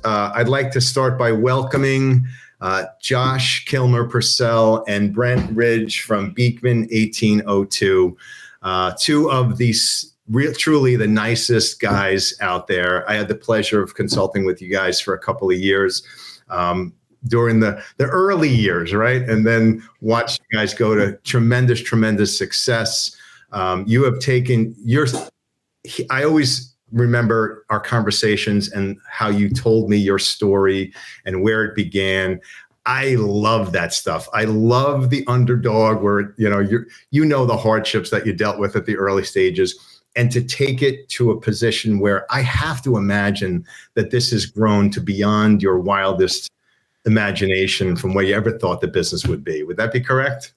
I'd like to start by welcoming Josh Kilmer-Purcell and Brent Ridge from Beekman 1802, two of these truly the nicest guys out there. I had the pleasure of consulting with you guys for a couple of years during the early years, right? And then watched you guys go to tremendous success. You have taken I always remember our conversations and how you told me your story and where it began. I love that stuff. I love the underdog where, you know the hardships that you dealt with at the early stages, and to take it to a position where I have to imagine that this has grown to beyond your wildest imagination from where you ever thought the business would be. Would that be correct?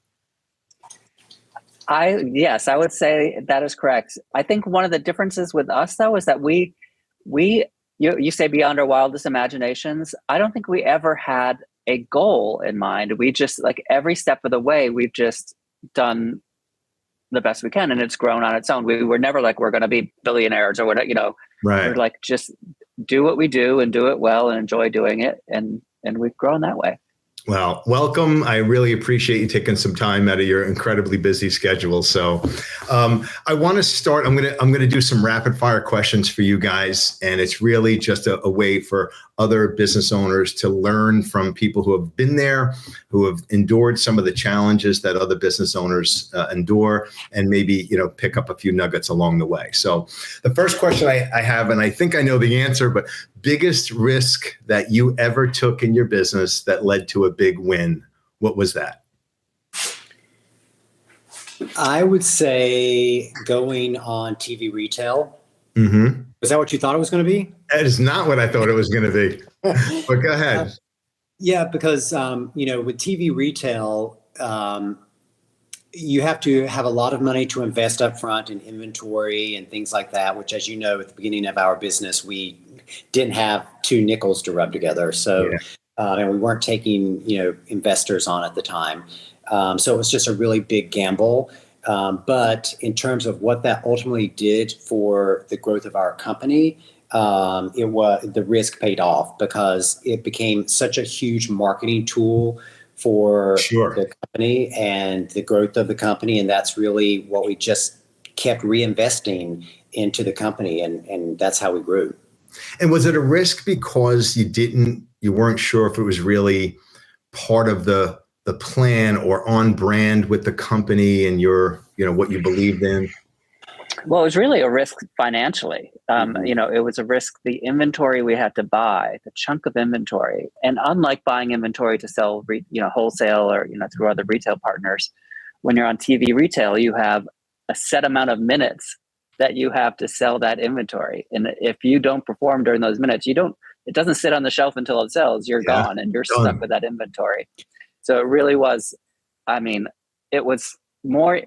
Yes, I would say that is correct. I think one of the differences with us, though, is that you say beyond our wildest imaginations. I don't think we ever had a goal in mind. We just, like, every step of the way, we've just done the best we can, and it's grown on its own. We were never like, we're going to be billionaires or whatever, Right. We're like, just do what we do and do it well and enjoy doing it. And we've grown that way. Well, welcome. I really appreciate you taking some time out of your incredibly busy schedule. So I want to start. I'm going to do some rapid fire questions for you guys. And it's really just a way for other business owners to learn from people who have been there, who have endured some of the challenges that other business owners endure, and maybe, pick up a few nuggets along the way. So the first question I have, and I think I know the answer, but biggest risk that you ever took in your business that led to a big win, what was that? I would say going on TV retail. Mm-hmm. Was that what you thought it was going to be? That is not what I thought it was going to be. But go ahead. Yeah, because, with TV retail, you have to have a lot of money to invest up front in inventory and things like that, which, as you know, at the beginning of our business, we didn't have two nickels to rub together. So, and we weren't taking, investors on at the time. So it was just a really big gamble. But in terms of what that ultimately did for the growth of our company, the risk paid off because it became such a huge marketing tool for the company and the growth of the company. And that's really what we just kept reinvesting into the company. And that's how we grew. And was it a risk because you weren't sure if it was really part of the plan or on brand with the company and what you believed in? Well, it was really a risk financially. It was a risk, the inventory we had to buy, the chunk of inventory. And unlike buying inventory to sell, wholesale or, through other retail partners, when you're on TV retail, you have a set amount of minutes that you have to sell that inventory. And if you don't perform during those minutes, it doesn't sit on the shelf until it sells. You're gone and you're stuck with that inventory. So it really was, it was more,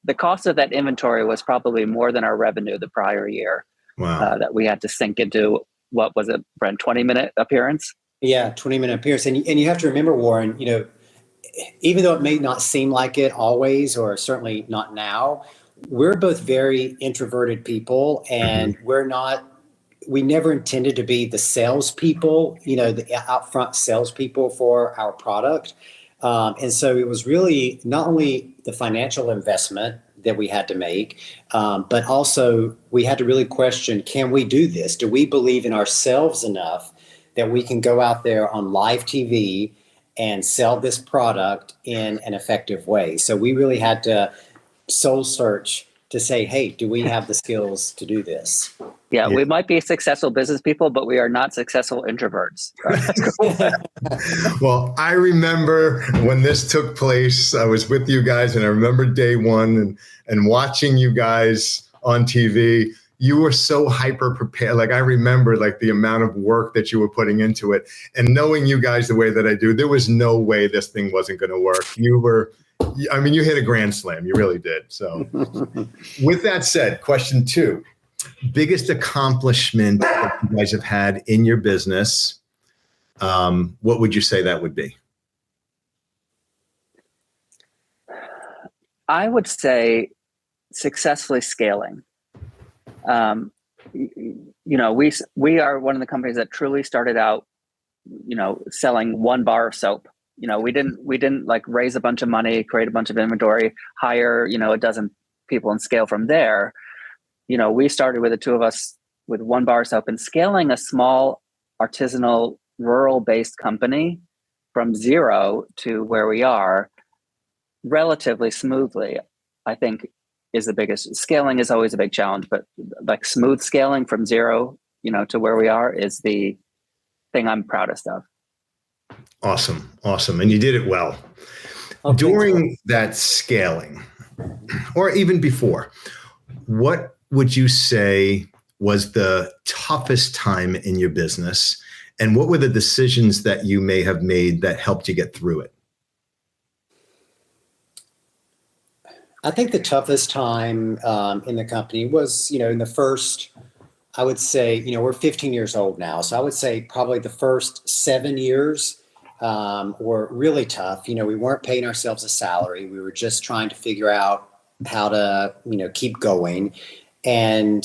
the cost of that inventory was probably more than our revenue the prior year. Wow. That we had to sink into, what was it, Brent, 20-minute appearance? Yeah, 20-minute appearance. And you have to remember, Warren, even though it may not seem like it always, or certainly not now, we're both very introverted people, and we never intended to be the salespeople, the upfront salespeople for our product. And so it was really not only the financial investment that we had to make, but also we had to really question, can we do this? Do we believe in ourselves enough that we can go out there on live TV and sell this product in an effective way? So we really had to soul search to say, hey, do we have the skills to do this? Yeah, we might be successful business people, but we are not successful introverts. Well, I remember when this took place, I was with you guys, and I remember day one and watching you guys on TV. You were so hyper prepared. Like, I remember the amount of work that you were putting into it, and knowing you guys the way that I do, there was no way this thing wasn't going to work. You hit a grand slam. You really did. So with that said, question 2, biggest accomplishment that you guys have had in your business. What would you say that would be? I would say successfully scaling. we are one of the companies that truly started out, selling one bar of soap. We didn't like raise a bunch of money, create a bunch of inventory, hire, a dozen people and scale from there. We started with the two of us with one bar of soap, and scaling a small artisanal rural based company from zero to where we are relatively smoothly, I think, is the biggest. Scaling is always a big challenge, but like smooth scaling from zero, to where we are is the thing I'm proudest of. Awesome. And you did it well. During that scaling, or even before, what would you say was the toughest time in your business? And what were the decisions that you may have made that helped you get through it? I think the toughest time in the company was, in the first, I would say, we're 15 years old now. So I would say probably the first 7 years were really tough. We weren't paying ourselves a salary. We were just trying to figure out how to, keep going. And,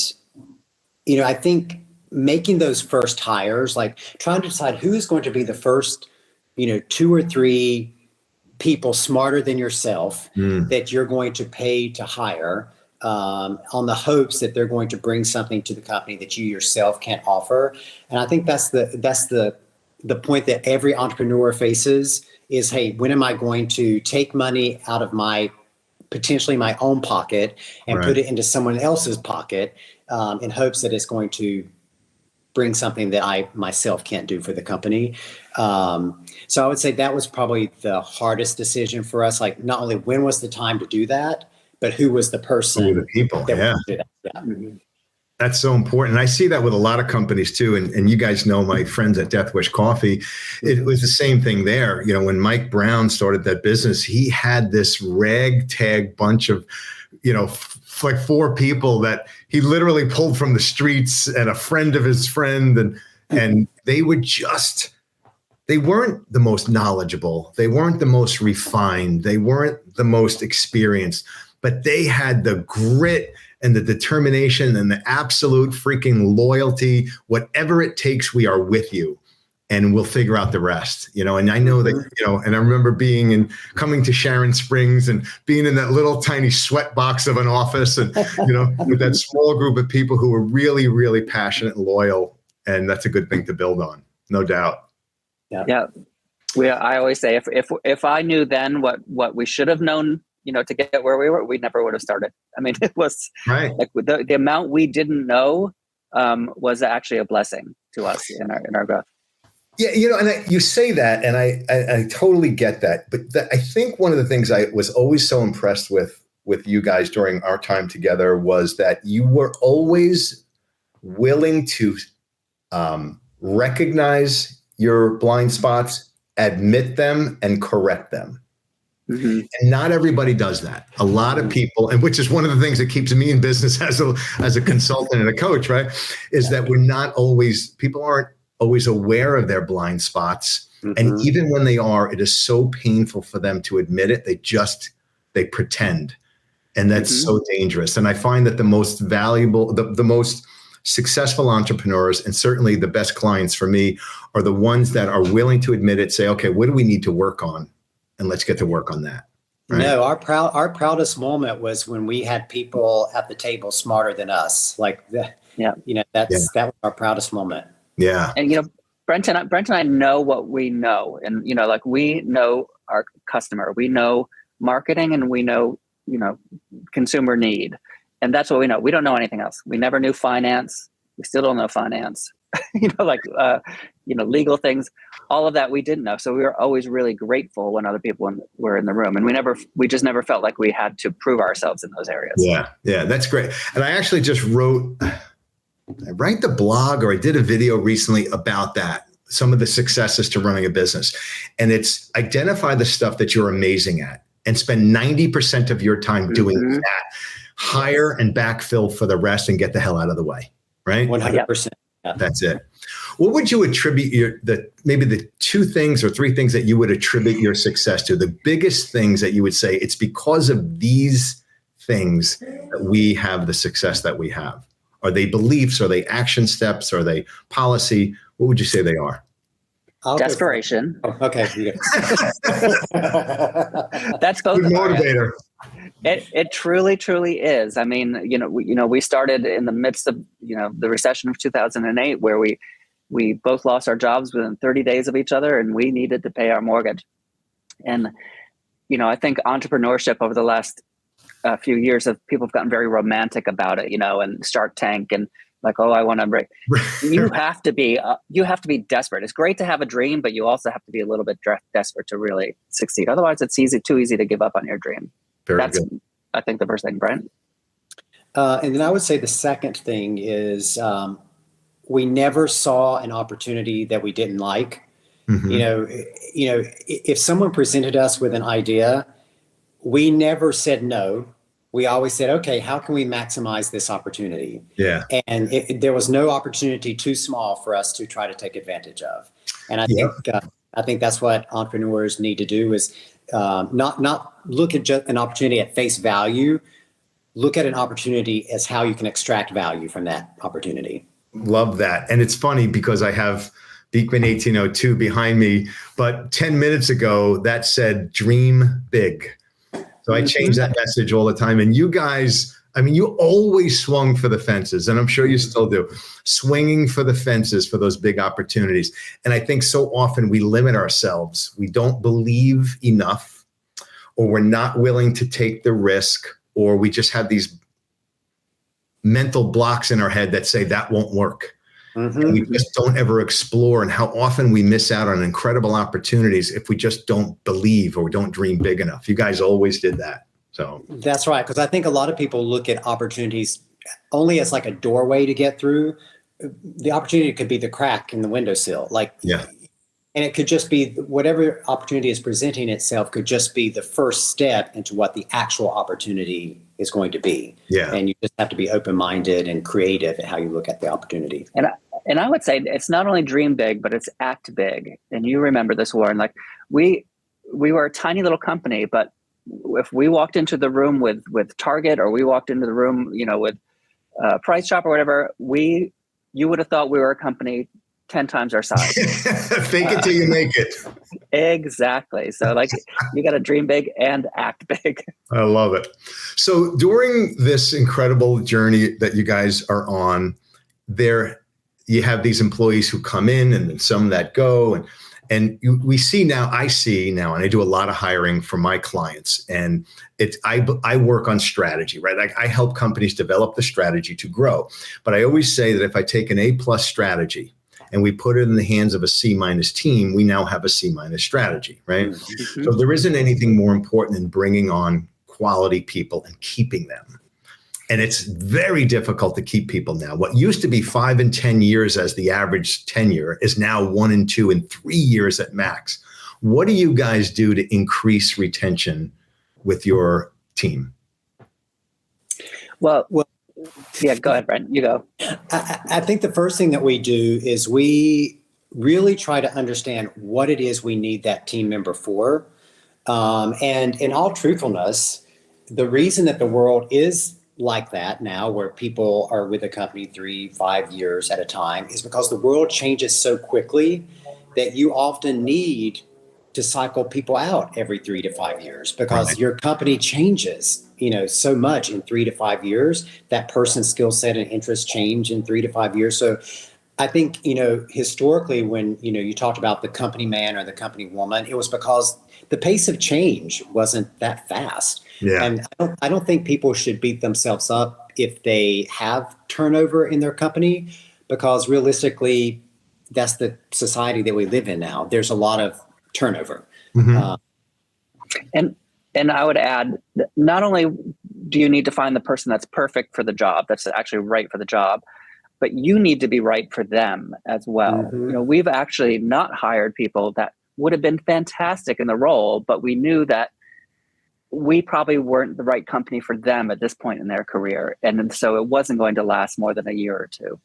I think making those first hires, like trying to decide who's going to be the first, 2 or 3 people smarter than yourself that you're going to pay to hire on the hopes that they're going to bring something to the company that you yourself can't offer. And I think that's the point that every entrepreneur faces is, hey, when am I going to take money out of potentially my own pocket and put it into someone else's pocket in hopes that it's going to bring something that I myself can't do for the company. So I would say that was probably the hardest decision for us. Like, not only when was the time to do that, but who was the person? Who were the people? That Yeah. would do that. Yeah. Mm-hmm. That's so important. And I see that with a lot of companies too. And you guys know my friends at Death Wish Coffee. It was the same thing there. When Mike Brown started that business, he had this ragtag bunch of, like 4 people that he literally pulled from the streets and a friend of his friend. And they weren't the most knowledgeable. They weren't the most refined. They weren't the most experienced, but they had the grit and the determination and the absolute freaking loyalty. Whatever it takes, we are with you, and we'll figure out the rest. And I know that, and I remember coming to Sharon Springs and being in that little tiny sweat box of an office and, with that small group of people who were really, really passionate and loyal. And that's a good thing to build on, no doubt. Yeah. I always say if I knew then what we should have known, to get where we were, we never would have started. I mean, it was like the amount we didn't know was actually a blessing to us in our growth. Yeah, and you say that, and I totally get that. But I think one of the things I was always so impressed with you guys during our time together was that you were always willing to recognize your blind spots, admit them, and correct them. Mm-hmm. And not everybody does that. A lot of people, and which is one of the things that keeps me in business as a consultant and a coach, right? Is that people aren't always aware of their blind spots. Mm-hmm. And even when they are, it is so painful for them to admit it. They pretend. And that's so dangerous. And I find that the most valuable, the most successful entrepreneurs, and certainly the best clients for me, are the ones that are willing to admit it, say, okay, what do we need to work on? And let's get to work on that. Right? No, our proudest moment was when we had people at the table smarter than us. Like that. Yeah. That was our proudest moment. Yeah. And Brent and I know what we know, and like we know our customer, we know marketing, and we know consumer need, and that's what we know. We don't know anything else. We never knew finance. We still don't know finance. Legal things, all of that we didn't know. So we were always really grateful when other people were in the room, and we just never felt like we had to prove ourselves in those areas. Yeah, that's great. And I actually just wrote the blog, or I did a video recently about that. Some of the successes to running a business, and it's identify the stuff that you're amazing at, and spend 90% of your time doing that. Hire and backfill for the rest, and get the hell out of the way. Right? 100%. Yeah. That's it. What would you attribute maybe the 2 things or 3 things that you would attribute your success to? The biggest things that you would say, it's because of these things that we have the success that we have. Are they beliefs? Are they action steps? Are they policy? What would you say they are? Desperation. Okay. That's both. Good motivator. It truly, truly is. I mean, we started in the midst of, the recession of 2008, where we both lost our jobs within 30 days of each other, and we needed to pay our mortgage. And, I think entrepreneurship over the last few years, people have gotten very romantic about it, and Shark Tank and like, oh, I want to break. You have to be desperate. It's great to have a dream, but you also have to be a little bit desperate to really succeed. Otherwise, it's too easy to give up on your dream. That's good. I think the first thing, Brent. And then I would say the second thing is we never saw an opportunity that we didn't like. Mm-hmm. If someone presented us with an idea, we never said no. We always said, okay, how can we maximize this opportunity? Yeah. And there was no opportunity too small for us to try to take advantage of. And I think that's what entrepreneurs need to do is not look at just an opportunity at face value. Look at an opportunity as how you can extract value from that opportunity. Love that. And it's funny because I have Beekman 1802 behind me, but 10 minutes ago that said dream big. So I change that message all the time. And you guys, you always swung for the fences, and I'm sure you still do, swinging for the fences for those big opportunities. And I think so often we limit ourselves. We don't believe enough, or we're not willing to take the risk, or we just have these mental blocks in our head that say that won't work. Mm-hmm. And we just don't ever explore, and how often we miss out on incredible opportunities if we just don't believe or don't dream big enough. You guys always did that. So that's right. Because I think a lot of people look at opportunities only as like a doorway to get through. The opportunity could be the crack in the windowsill. And it could just be whatever opportunity is presenting itself could just be the first step into what the actual opportunity is going to be. Yeah. And you just have to be open-minded and creative in how you look at the opportunity. And I would say it's not only dream big, but it's act big. And you remember this, Warren, like we were a tiny little company, but if we walked into the room with Target, or we walked into the room, with Price Shop or whatever, you would have thought we were a company 10 times our size. Fake it till you make it. Exactly. So you got to dream big and act big. I love it. So during this incredible journey that you guys are on, you have these employees who come in and some that go, and I see now, and I do a lot of hiring for my clients, and I work on strategy, right? Like I help companies develop the strategy to grow. But I always say that if I take an A+ strategy and we put it in the hands of a C- team, we now have a C- strategy, right? Mm-hmm. So there isn't anything more important than bringing on quality people and keeping them. And it's very difficult to keep people now. What used to be 5 and 10 years as the average tenure is now 1 and 2 and 3 years at max. What do you guys do to increase retention with your team? Well, yeah, go ahead, Brent. You go. I think the first thing that we do is we really try to understand what it is we need that team member for. And in all truthfulness, the reason that the world is like that now, where people are with a company 3-5 years at a time, is because the world changes so quickly that you often need to cycle people out every 3 to 5 years, because your company changes, so much in 3 to 5 years. That person's skill set and interests change in 3 to 5 years. So I think, historically, when, you talked about the company man or the company woman, it was because the pace of change wasn't that fast. Yeah. And I don't think people should beat themselves up if they have turnover in their company, because realistically, that's the society that we live in now. There's a lot of turnover. Mm-hmm. And I would add, not only do you need to find the person that's perfect for the job, that's actually right for the job, but you need to be right for them as well. Mm-hmm. We've actually not hired people that would have been fantastic in the role, but we knew that we probably weren't the right company for them at this point in their career. And so it wasn't going to last more than a year or two.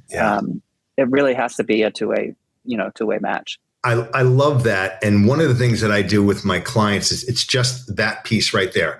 Yeah. It really has to be a two-way match. I love that. And one of the things that I do with my clients is it's just that piece right there.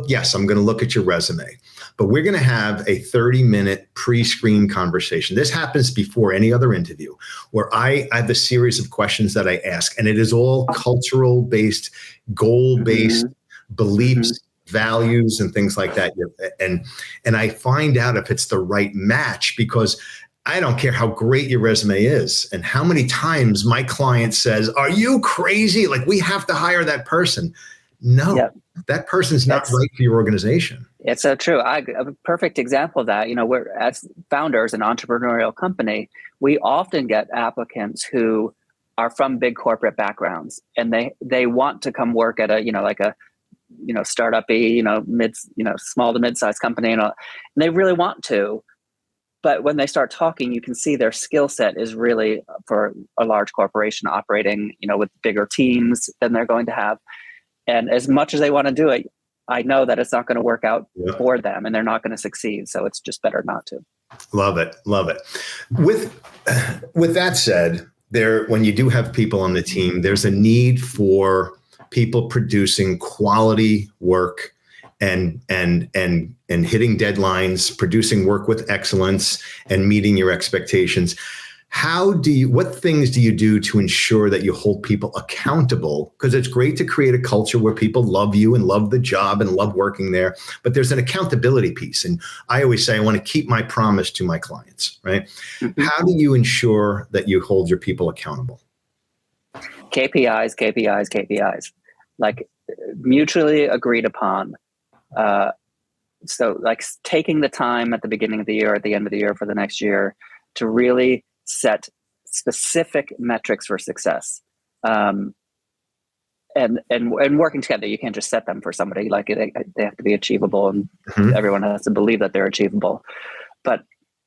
Yes, I'm going to look at your resume, but we're going to have a 30-minute pre-screen conversation. This happens before any other interview, where I have a series of questions that I ask, and it is all cultural based, goal based, beliefs, values, and things like that. And I find out if it's the right match, because I don't care how great your resume is and how many times my client says, "Are you crazy? Like, we have to hire that person." No, that person's not right for your organization. It's so true. A perfect example of that, we're, as founders, an entrepreneurial company, we often get applicants who are from big corporate backgrounds, and they want to come work at a, like a, startup-y, small to mid-sized company, and they really want to. But when they start talking, you can see their skill set is really for a large corporation operating, with bigger teams than they're going to have. And as much as they want to do it, I know that it's not going to work out for them, and they're not going to succeed. So it's just better not to. Love it. Love it. With that said, when you do have people on the team, there's a need for people producing quality work and hitting deadlines, producing work with excellence, and meeting your expectations. What things do you do to ensure that you hold people accountable? Because it's great to create a culture where people love you and love the job and love working there, but there's an accountability piece. And I always say, I want to keep my promise to my clients, right? How do you ensure that you hold your people accountable? KPIs, like mutually agreed upon. So like taking the time at the beginning of the year, at the end of the year for the next year to really set specific metrics for success, and working together. You can't just set them for somebody. Like they have to be achievable, and everyone has to believe that they're achievable. But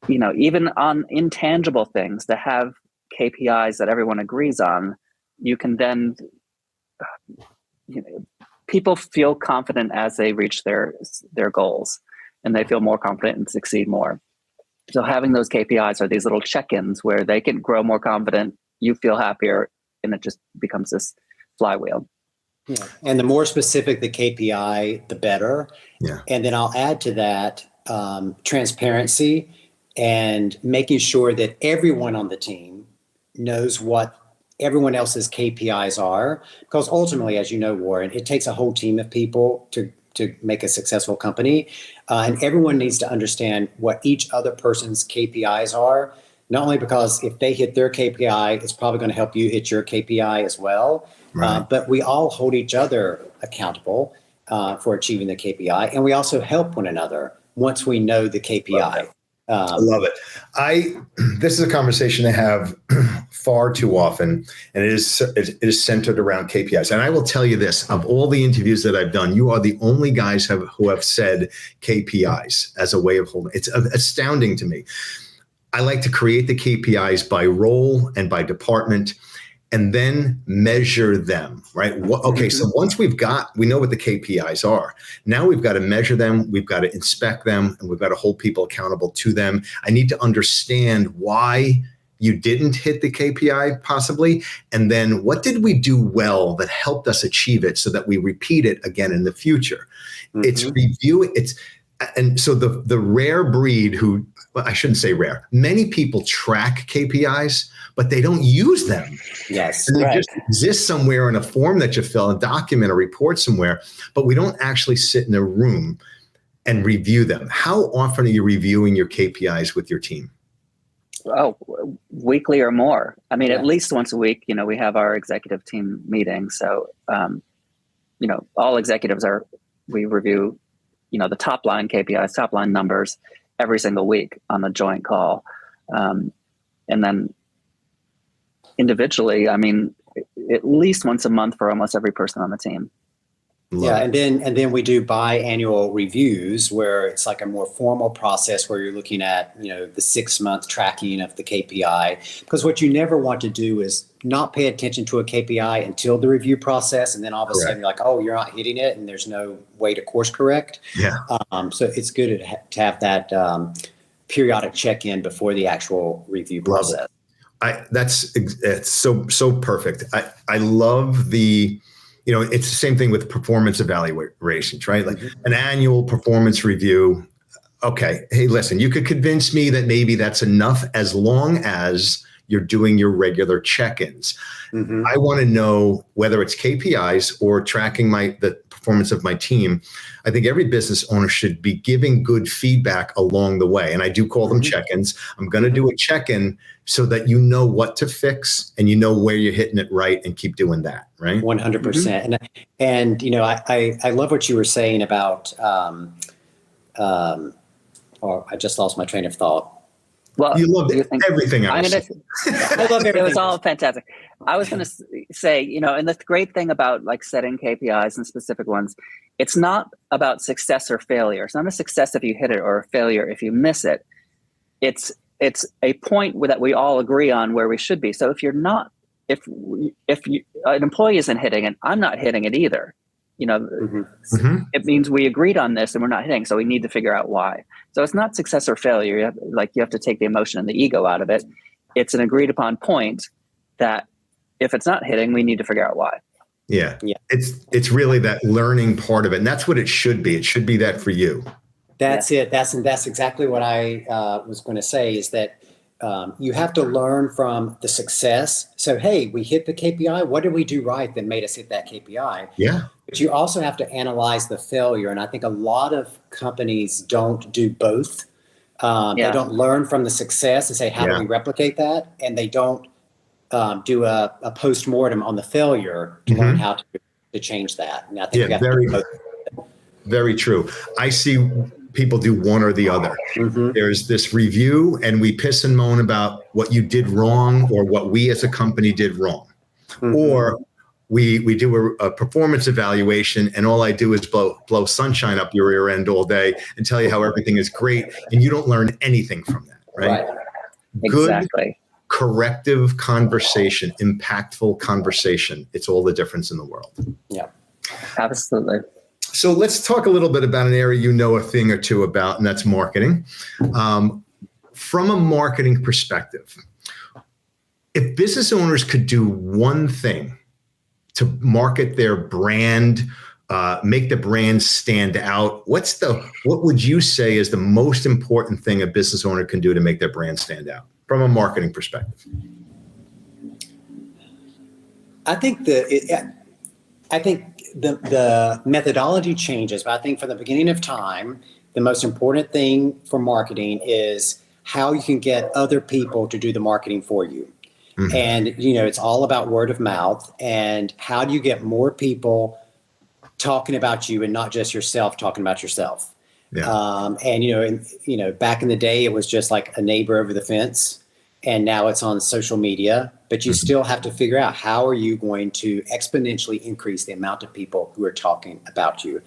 even on intangible things, to have KPIs that everyone agrees on, you can then people feel confident as they reach their goals, and they feel more confident and succeed more. So having those KPIs are these little check-ins where they can grow more confident, you feel happier, and it just becomes this flywheel. Yeah. And the more specific the KPI, the better. Yeah. And then I'll add to that transparency and making sure that everyone on the team knows what everyone else's KPIs are. Because ultimately, as you know, Warren, it takes a whole team of people to make a successful company. And everyone needs to understand what each other person's KPIs are, not only because if they hit their KPI, it's probably going to help you hit your KPI as well. Right. But we all hold each other accountable for achieving the KPI. And we also help one another once we know the KPI. I love it. This is a conversation I have far too often, and it is centered around KPIs. And I will tell you this: of all the interviews that I've done, you are the only guys who have said KPIs as a way of holding. It's astounding to me. I like to create the KPIs by role and by department, and then measure them, right? Okay, so once we know what the KPIs are. Now we've got to measure them, we've got to inspect them, and we've got to hold people accountable to them. I need to understand why you didn't hit the KPI possibly, and then what did we do well that helped us achieve it so that we repeat it again in the future? It's reviewing. And so the rare breed I shouldn't say rare. Many people track KPIs, but they don't use them. Yes. And they just exist somewhere in a form that you fill, a document, a report somewhere, but we don't actually sit in a room and review them. How often are you reviewing your KPIs with your team? Oh, weekly or more. I mean, at least once a week. We have our executive team meeting. So, all executives we review, the top line KPIs, top line numbers every single week on a joint call. And then individually, I mean, at least once a month for almost every person on the team. Yeah, and then we do biannual reviews where it's like a more formal process where you're looking at, the 6-month tracking of the KPI. Because what you never want to do is not pay attention to a KPI until the review process, and then all of a sudden you're like, oh, you're not hitting it, and there's no way to course correct. Yeah. So it's good to have that periodic check-in before the actual review process. It's so perfect. I love the, it's the same thing with performance evaluations, right? Like an annual performance review. Okay, hey, listen, you could convince me that maybe that's enough as long as you're doing your regular check-ins. I want to know whether it's KPIs or tracking the performance of my team. I think every business owner should be giving good feedback along the way. And I do call them check-ins. I'm going to do a check-in so that you know what to fix and you know where you're hitting it right and keep doing that, right? 100%. And I love what you were saying about, I just lost my train of thought. Well, you loved everything I said. I love everything. It was all fantastic. I was going to say, and the great thing about like setting KPIs and specific ones, it's not about success or failure. It's not a success if you hit it or a failure if you miss it. It's a point that we all agree on where we should be. So if an employee isn't hitting it, I'm not hitting it either. It means we agreed on this and we're not hitting, so we need to figure out why. So it's not success or failure. You have to take the emotion and the ego out of it. It's an agreed upon point that if it's not hitting, we need to figure out why. Yeah. It's really that learning part of it. And that's what it should be. It should be that for you. That's it. That's exactly what I was going to say, is that you have to learn from the success. So, hey, we hit the KPI. What did we do right that made us hit that KPI? Yeah. But you also have to analyze the failure. And I think a lot of companies don't do both. They don't learn from the success and say, how do we replicate that? And they don't do a post-mortem on the failure to learn how to change that. And I think very true. I see people do one or the other. There's this review and we piss and moan about what you did wrong or what we as a company did wrong. Or we do a performance evaluation and all I do is blow sunshine up your rear end all day and tell you how everything is great. And you don't learn anything from that, right? Exactly. Good, corrective conversation, impactful conversation. It's all the difference in the world. Yeah, absolutely. So let's talk a little bit about an area you know a thing or two about, and that's marketing. From a marketing perspective, if business owners could do one thing to market their brand, make the brand stand out, what would you say is the most important thing a business owner can do to make their brand stand out from a marketing perspective? I think the methodology changes, but I think from the beginning of time, the most important thing for marketing is how you can get other people to do the marketing for you. And, it's all about word of mouth. And how do you get more people talking about you and not just yourself talking about yourself? Yeah. Back in the day, it was just like a neighbor over the fence. And now it's on social media, but you still have to figure out how are you going to exponentially increase the amount of people who are talking about you.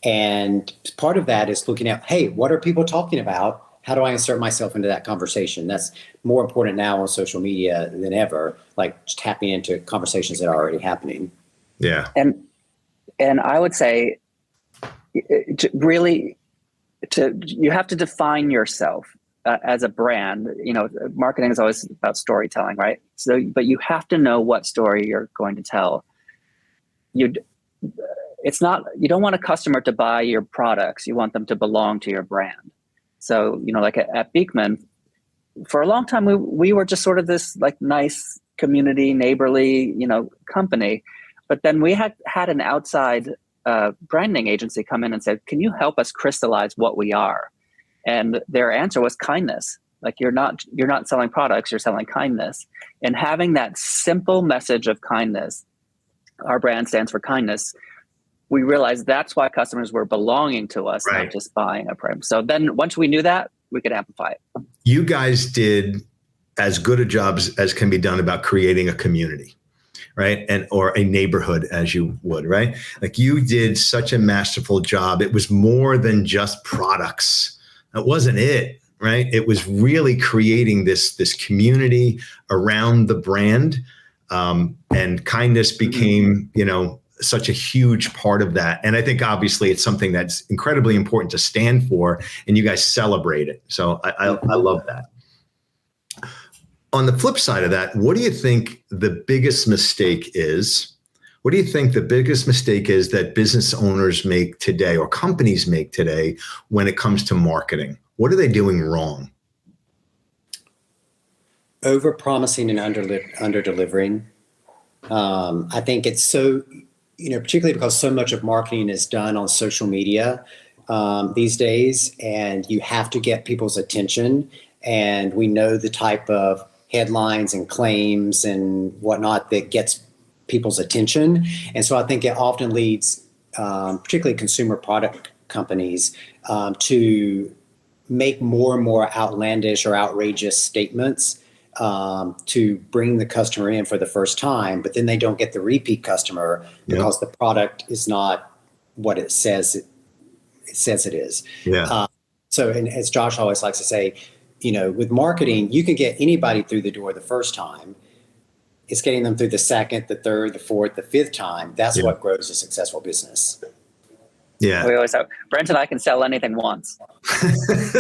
And part of that is looking at, hey, what are people talking about? How do I insert myself into that conversation? That's more important now on social media than ever, like just tapping into conversations that are already happening. Yeah. And I would say you have to define yourself. As a brand, marketing is always about storytelling, right? So, but you have to know what story you're going to tell. You don't want a customer to buy your products. You want them to belong to your brand. So, like at Beekman, for a long time, we were just sort of this like nice community, neighborly, company. But then we had an outside branding agency come in and said, "Can you help us crystallize what we are?" And their answer was kindness. Like you're not selling products, you're selling kindness. And having that simple message of kindness, our brand stands for kindness. We realized that's why customers were belonging to us, not just buying a product. So then once we knew that, we could amplify it. You guys did as good a job as can be done about creating a community, right? Or a neighborhood, as you would, right? Like you did such a masterful job. It was more than just products. That wasn't it, right? It was really creating this community around the brand, and kindness became, such a huge part of that. And I think obviously it's something that's incredibly important to stand for, and you guys celebrate it. So I love that. on the flip side of that, what do you think the biggest mistake is? What do you think the biggest mistake is that business owners make today or companies make today when it comes to marketing? What are they doing wrong? Over-promising and under-delivering. I think it's so, particularly because so much of marketing is done on social media these days, and you have to get people's attention. And we know the type of headlines and claims and whatnot that gets people's attention. And so I think it often leads, particularly consumer product companies, to make more and more outlandish or outrageous statements to bring the customer in for the first time, but then they don't get the repeat customer because the product is not what it says it is. Yeah. So, and as Josh always likes to say, with marketing, you can get anybody through the door the first time. It's getting them through the second, the third, the fourth, the fifth time. That's what grows a successful business. Yeah. We always have, Brent and I can sell anything once. It's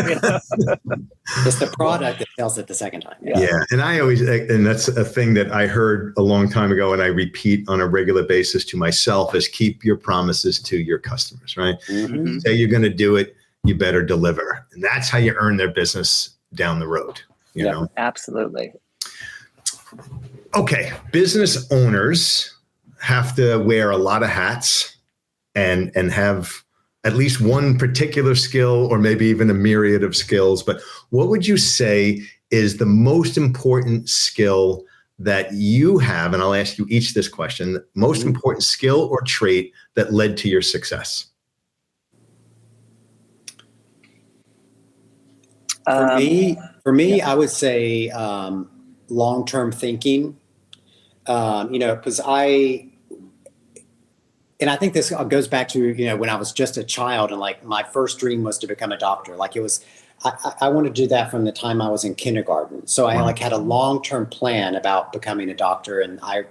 the product that sells it the second time. Yeah. And that's a thing that I heard a long time ago, and I repeat on a regular basis to myself, is keep your promises to your customers, right? Mm-hmm. Say you're going to do it, you better deliver. And that's how you earn their business down the road. You know? Absolutely. Okay. Business owners have to wear a lot of hats and have at least one particular skill, or maybe even a myriad of skills. But what would you say is the most important skill that you have? And I'll ask you each this question: the most important skill or trait that led to your success? For me, I would say long-term thinking. Because I think this goes back to, when I was just a child, and like my first dream was to become a doctor. Like it was, I wanted to do that from the time I was in kindergarten. So I had a long-term plan about becoming a doctor, and I,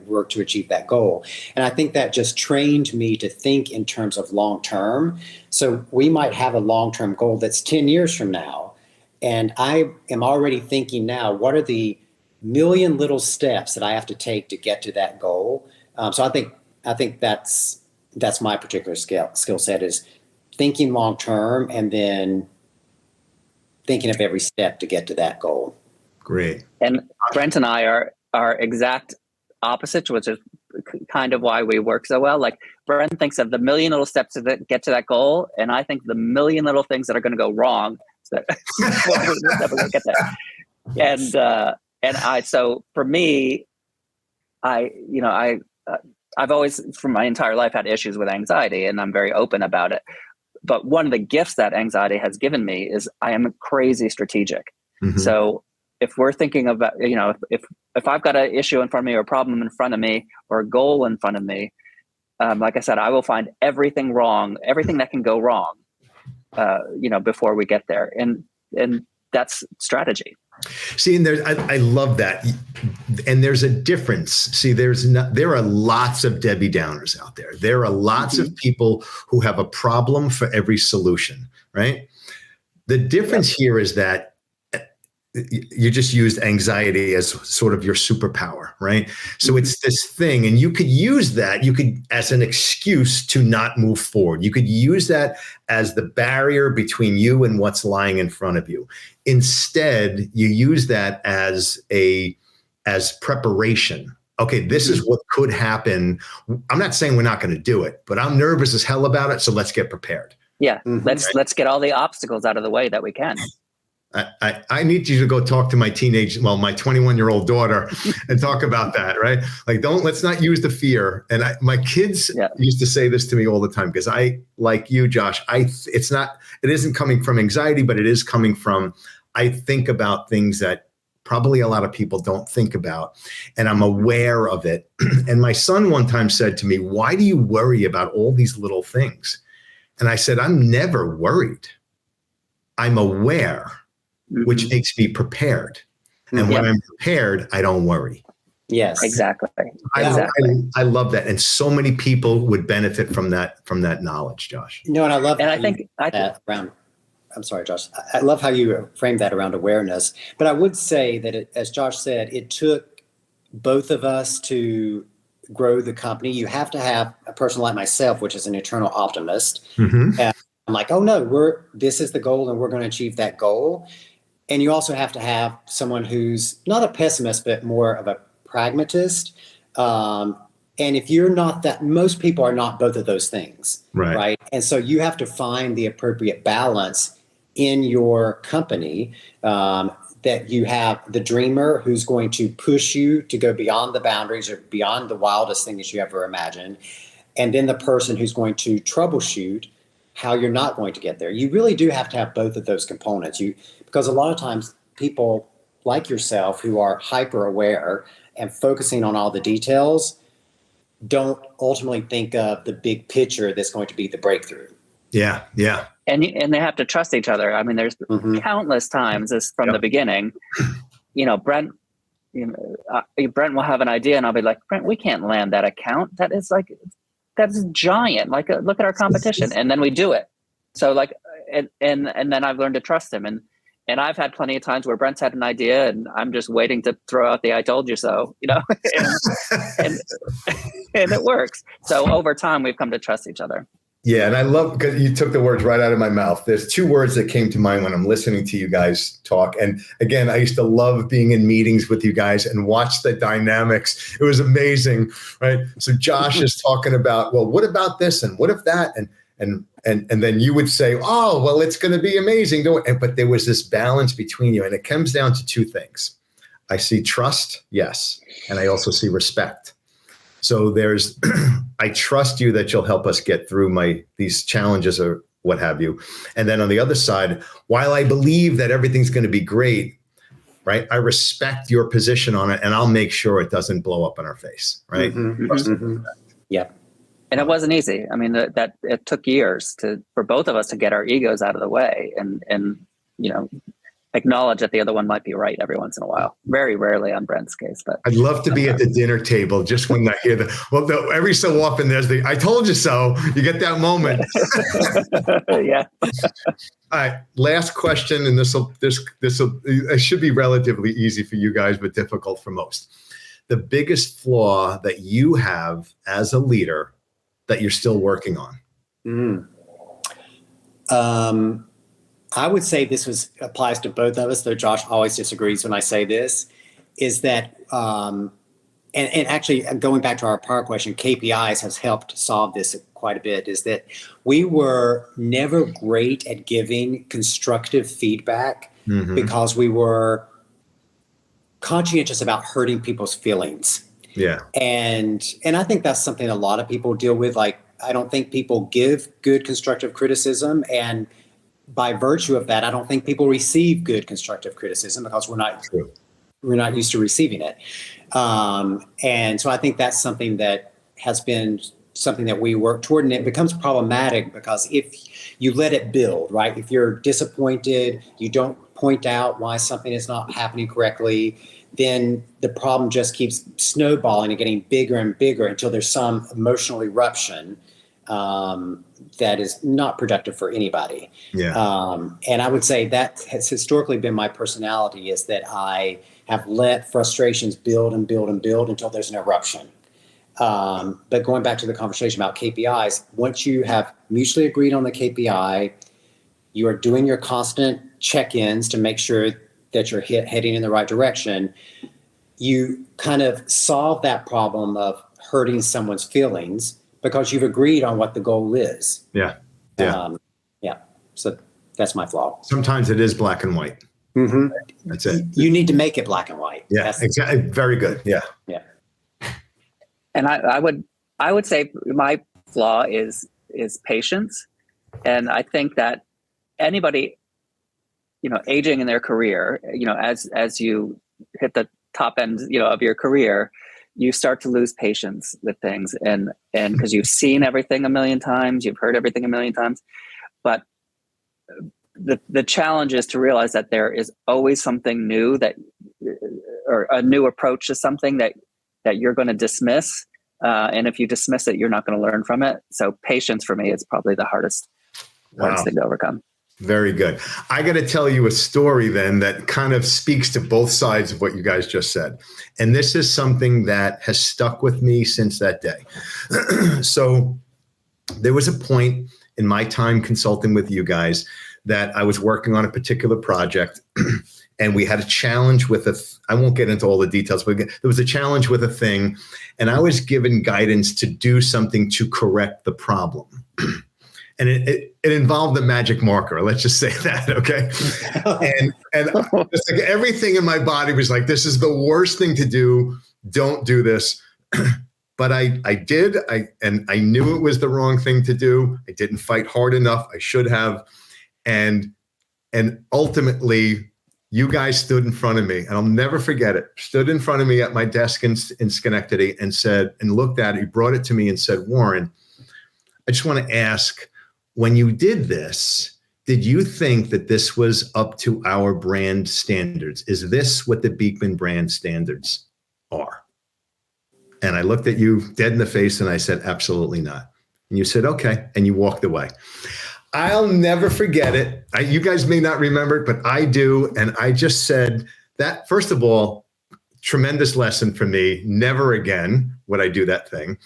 worked to achieve that goal. And I think that just trained me to think in terms of long-term. So we might have a long-term goal that's 10 years from now. And I am already thinking now, what are the million little steps that I have to take to get to that goal? So I think that's my particular skill set, is thinking long term and then thinking of every step to get to that goal. Great. And Brent and I are exact opposites, which is kind of why we work so well. Like Brent thinks of the million little steps to get to that goal, and I think the million little things that are going to go wrong so that we're never going to get there. And so for me, I've always, for my entire life, had issues with anxiety, and I'm very open about it. But one of the gifts that anxiety has given me is I am crazy strategic. Mm-hmm. So if we're thinking about, if I've got an issue in front of me, or a problem in front of me, or a goal in front of me, like I said, I will find everything that can go wrong, before we get there. And that's strategy. See, and I love that. And there's a difference. See, there are lots of Debbie Downers out there. There are lots of people who have a problem for every solution, right? The difference here is that you just used anxiety as sort of your superpower, right? So it's this thing, and you could use that, as an excuse to not move forward. You could use that as the barrier between you and what's lying in front of you. Instead, you use that as preparation. Okay, this is what could happen. I'm not saying we're not going to do it, but I'm nervous as hell about it, so let's get prepared. Yeah, let's get all the obstacles out of the way that we can. I need you to go talk to my my 21-year-old daughter and talk about that, right? Like, let's not use the fear. And my kids used to say this to me all the time, because I, like you, Josh, it isn't coming from anxiety, but it is coming from, I think about things that probably a lot of people don't think about, and I'm aware of it. And my son one time said to me, "Why do you worry about all these little things?" And I said, "I'm never worried. I'm aware, which makes me prepared. And when I'm prepared, I don't worry." Yes, exactly. I love that. And so many people would benefit from that knowledge, Josh. And I love and I think around I'm sorry, Josh. I love how you framed that around awareness. But I would say that, as Josh said, it took both of us to grow the company. You have to have a person like myself, which is an eternal optimist. Mm-hmm. I'm like, oh no, this is the goal and we're going to achieve that goal. And you also have to have someone who's not a pessimist, but more of a pragmatist. And if you're not that, most people are not both of those things, right? And so you have to find the appropriate balance in your company, that you have the dreamer who's going to push you to go beyond the boundaries or beyond the wildest thing that you ever imagined. And then the person who's going to troubleshoot how you're not going to get there. You really do have to have both of those components. Because a lot of times people like yourself who are hyper aware and focusing on all the details don't ultimately think of the big picture that's going to be the breakthrough. Yeah. Yeah. And they have to trust each other. I mean, there's countless times from the beginning, Brent, Brent will have an idea and I'll be like, Brent, we can't land that account. That's giant. Like, look at our competition. And then we do it. So like, and then I've learned to trust him. And I've had plenty of times where Brent's had an idea and I'm just waiting to throw out the "I told you so," and it works. So over time, we've come to trust each other. Yeah, and I love, because you took the words right out of my mouth. There's two words that came to mind when I'm listening to you guys talk. And again, I used to love being in meetings with you guys and watch the dynamics. It was amazing, right? So Josh is talking about, well, what about this? And what if that? And then you would say, oh, well, it's going to be amazing. But there was this balance between you. And it comes down to two things. I see trust, yes. And I also see respect. So there's, I trust you that you'll help us get through these challenges or what have you. And then on the other side, while I believe that everything's going to be great, right, I respect your position on it and I'll make sure it doesn't blow up in our face, right? Yeah. And it wasn't easy. I mean, that it took years for both of us to get our egos out of the way and acknowledge that the other one might be right every once in a while. Very rarely on Brent's case, but I'd love to be at the dinner table just when I hear every so often there's "I told you so." You get that moment. Yeah. All right, last question, and this it should be relatively easy for you guys, but difficult for most. The biggest flaw that you have as a leader that you're still working on? I would say this applies to both of us, though Josh always disagrees when I say this, is that, and actually going back to our prior question, KPIs has helped solve this quite a bit, is that we were never great at giving constructive feedback because we were conscientious about hurting people's feelings. Yeah. And I think that's something a lot of people deal with. Like, I don't think people give good constructive criticism, and by virtue of that, I don't think people receive good constructive criticism because we're not used to receiving it. And so I think that's something that has been something that we work toward, and it becomes problematic because if you let it build, right? If you're disappointed, you don't point out why something is not happening correctly, then the problem just keeps snowballing and getting bigger and bigger until there's some emotional eruption that is not productive for anybody. Yeah. And I would say that has historically been my personality, is that I have let frustrations build and build and build until there's an eruption. But going back to the conversation about KPIs, once you have mutually agreed on the KPI, you are doing your constant check-ins to make sure that you're heading in the right direction. You kind of solve that problem of hurting someone's feelings because you've agreed on what the goal is. Yeah. Yeah. So that's my flaw. Sometimes it is black and white. Mm-hmm. That's it. You need to make it black and white. Yeah, exactly. Very good. Yeah. Yeah. And I would say my flaw is patience. And I think that anybody, aging in their career, as you hit the top end, of your career, you start to lose patience with things, and because you've seen everything a million times, you've heard everything a million times, but the challenge is to realize that there is always something new or a new approach to something that you're going to dismiss, and if you dismiss it, you're not going to learn from it. So patience for me is probably the hardest thing to overcome. Very good. I got to tell you a story then that kind of speaks to both sides of what you guys just said. And this is something that has stuck with me since that day. So there was a point in my time consulting with you guys that I was working on a particular project and we had a challenge with I won't get into all the details, but there was a challenge with a thing and I was given guidance to do something to correct the problem. And it involved the magic marker. Let's just say that, okay? And it's like everything in my body was like, this is the worst thing to do. Don't do this. But I did. And I knew it was the wrong thing to do. I didn't fight hard enough. I should have. And ultimately, you guys stood in front of me, and I'll never forget it. Stood in front of me at my desk in Schenectady and said, and looked at it. He brought it to me and said, Warren, I just want to ask, when you did this, did you think that this was up to our brand standards? Is this what the Beekman brand standards are? And I looked at you dead in the face and I said, absolutely not. And you said, okay. And you walked away. I'll never forget it. You guys may not remember it, but I do. And I just said that, first of all, tremendous lesson for me. Never again would I do that thing.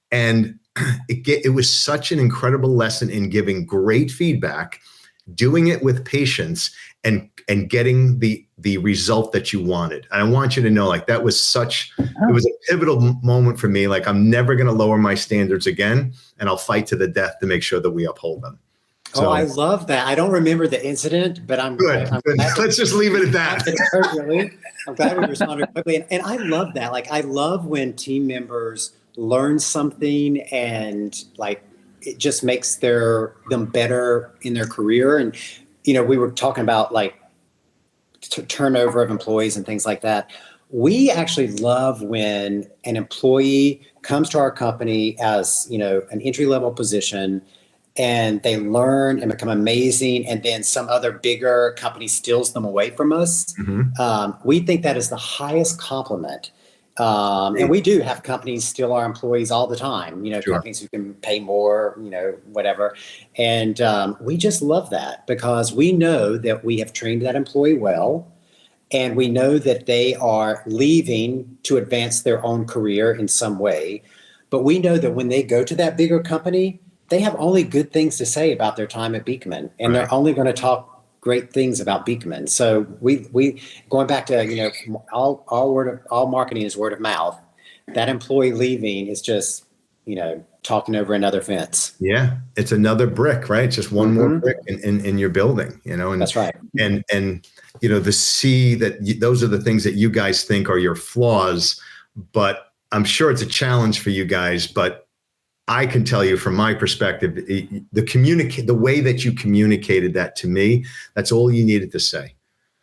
And it was such an incredible lesson in giving great feedback, doing it with patience, and getting the result that you wanted. And I want you to know, like, that was it was a pivotal moment for me. Like, I'm never going to lower my standards again, and I'll fight to the death to make sure that we uphold them. So, I love that. I don't remember the incident, but I'm good. Let's just leave it at that. I'm glad we responded quickly. And I love that. Like, I love when team members learn something and like it just makes them better in their career. And, you know, we were talking about like turnover of employees and things like that. We actually love when an employee comes to our company as, you know, an entry-level position and they learn and become amazing. And then some other bigger company steals them away from us. Mm-hmm. We think that is the highest compliment. And we do have companies steal our employees all the time, you know, sure. Companies who can pay more, you know, whatever. And we just love that because we know that we have trained that employee well, and we know that they are leaving to advance their own career in some way. But we know that when they go to that bigger company, they have only good things to say about their time at Beekman, and They're only going to talk great things about Beekman. So we going back to, you know, all marketing is word of mouth. That employee leaving is just, you know, talking over another fence. Yeah, it's another brick, right? It's just one more brick in your building, you know. And that's right. And you know, those are the things that you guys think are your flaws, but I'm sure it's a challenge for you guys. But I can tell you from my perspective, the way that you communicated that to me, that's all you needed to say.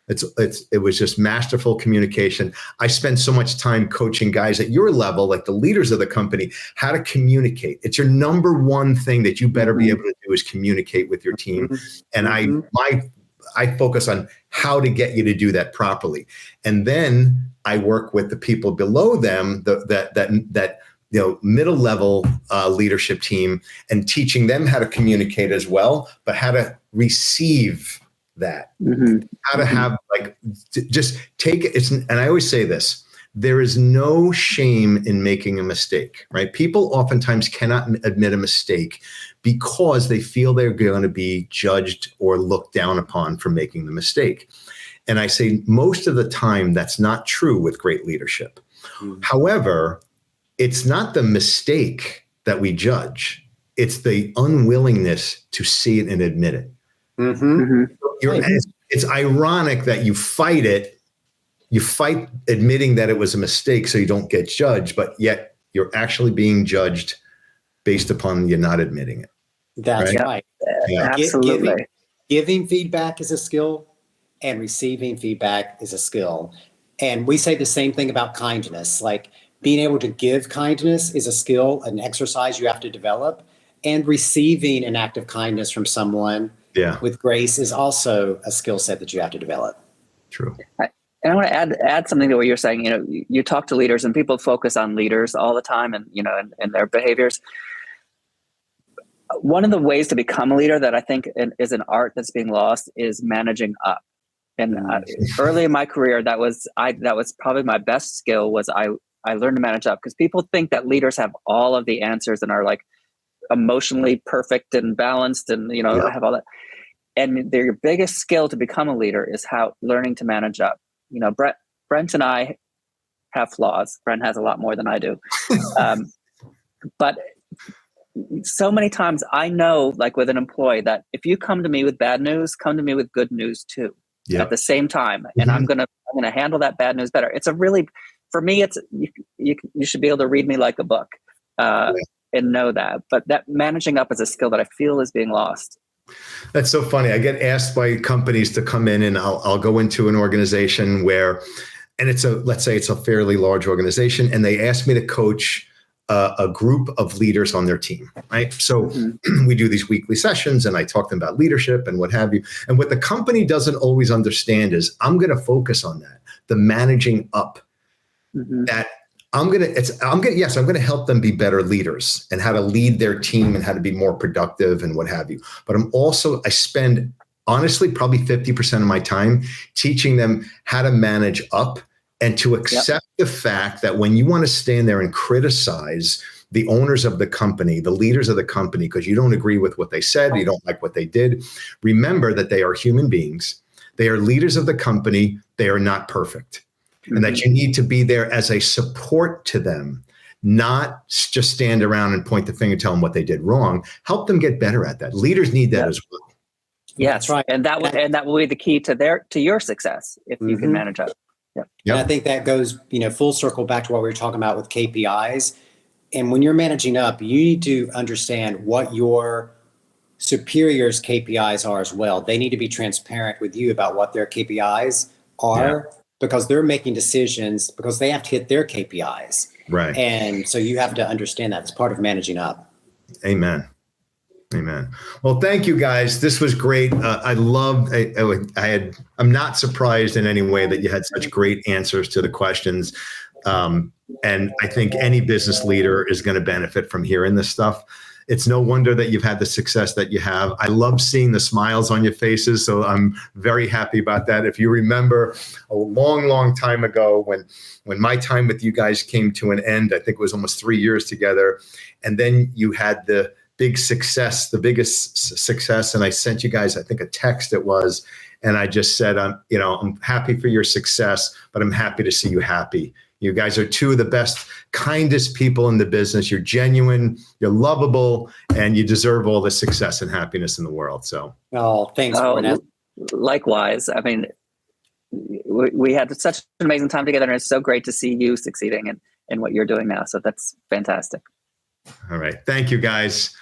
It was just masterful communication. I spent so much time coaching guys at your level, like the leaders of the company, how to communicate. It's your number one thing that you better be able to do is communicate with your team. And I focus on how to get you to do that properly. And then I work with the people below them, that you know, middle level leadership team, and teaching them how to communicate as well, but how to receive that, how to have just take it. And I always say this, there is no shame in making a mistake, right? People oftentimes cannot admit a mistake because they feel they're going to be judged or looked down upon for making the mistake. And I say most of the time that's not true with great leadership. However, it's not the mistake that we judge. It's the unwillingness to see it and admit it. It's ironic that you fight it. You fight admitting that it was a mistake so you don't get judged, but yet you're actually being judged based upon you not admitting it. That's right. Yeah. Absolutely. Giving feedback is a skill, and receiving feedback is a skill. And we say the same thing about kindness. Like, being able to give kindness is a skill, an exercise you have to develop, and receiving an act of kindness from someone with grace is also a skill set that you have to develop. True. And I want to add something to what you're saying. You know, you talk to leaders and people focus on leaders all the time and, you know, and their behaviors. one of the ways to become a leader that I think is an art that's being lost is managing up. And early in my career, that was probably my best skill. Was I learned to manage up, because people think that leaders have all of the answers and are like emotionally perfect and balanced and have all that. And your biggest skill to become a leader is learning to manage up. Brent and I have flaws. Brent has a lot more than I do. But so many times I know, like with an employee, that if you come to me with bad news, come to me with good news too, at the same time. And I'm gonna handle that bad news better. It's for me, it's you should be able to read me like a book and know that. But that managing up is a skill that I feel is being lost. That's so funny. I get asked by companies to come in, and I'll go into an organization where, and let's say it's a fairly large organization, and they ask me to coach a group of leaders on their team, right? So we do these weekly sessions, and I talk to them about leadership and what have you. And what the company doesn't always understand is I'm going to focus on that, the managing up. That I'm going to help them be better leaders and how to lead their team and how to be more productive and what have you. But I spend honestly probably 50% of my time teaching them how to manage up and to accept the fact that when you want to stand there and criticize the owners of the company, the leaders of the company, because you don't agree with what they said, you don't like what they did, remember that they are human beings. They are leaders of the company. They are not perfect. And that you need to be there as a support to them, not just stand around and point the finger, tell them what they did wrong. Help them get better at that. Leaders need that as well. Yeah, that's right. And that will be the key to your success if you can manage up. And I think that goes, full circle back to what we were talking about with KPIs. And when you're managing up, you need to understand what your superiors' KPIs are as well. They need to be transparent with you about what their KPIs are, because they're making decisions because they have to hit their KPIs. Right. And so you have to understand that. It's part of managing up. Amen. Well, thank you guys. This was great. I'm not surprised in any way that you had such great answers to the questions. And I think any business leader is going to benefit from hearing this stuff. It's no wonder that you've had the success that you have. I love seeing the smiles on your faces, so I'm very happy about that. If you remember a long, long time ago when my time with you guys came to an end, I think it was almost 3 years together, and then you had the biggest success, and I sent you guys, I think, a text it was, and I just said, I'm happy for your success, but I'm happy to see you happy. You guys are two of the best, kindest people in the business. You're genuine, you're lovable, and you deserve all the success and happiness in the world. So, thanks. Likewise. I mean, we had such an amazing time together, and it's so great to see you succeeding in what you're doing now. So that's fantastic. All right. Thank you, guys.